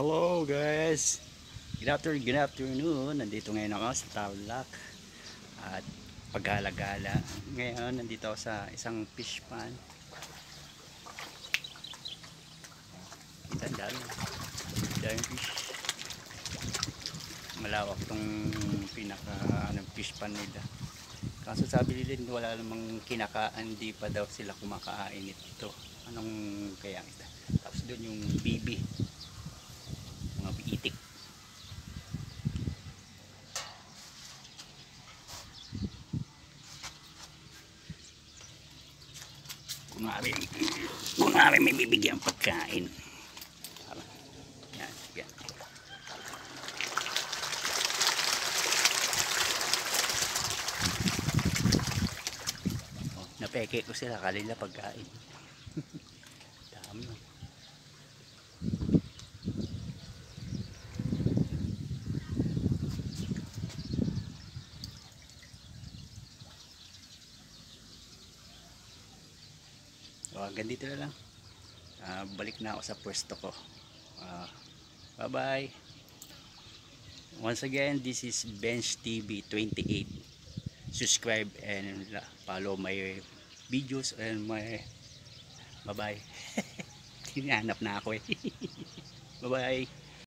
Hello guys! Good afternoon. Nandito ngayon ako sa Tarlac at paggala-gala. Ngayon nandito ako sa isang fish pond. Kita dami fish. Malawak tong pinaka fish pond nila. Kaso sabi nila wala namang kinakaan, di pa daw sila kumakain ito. Anong kaya ito? Tapos doon yung bibi, mga itik. Kung namin may bibigyan pagkain. Yan, yan. Oh, napeke ko sila kanila pagkain. Dami. So, hanggang dito na lang. Balik na ako sa pwesto ko. Bye bye. Once again, this is Bench TV 28. Subscribe and follow my videos and my bye bye. Hinahanap na ako eh. Bye bye.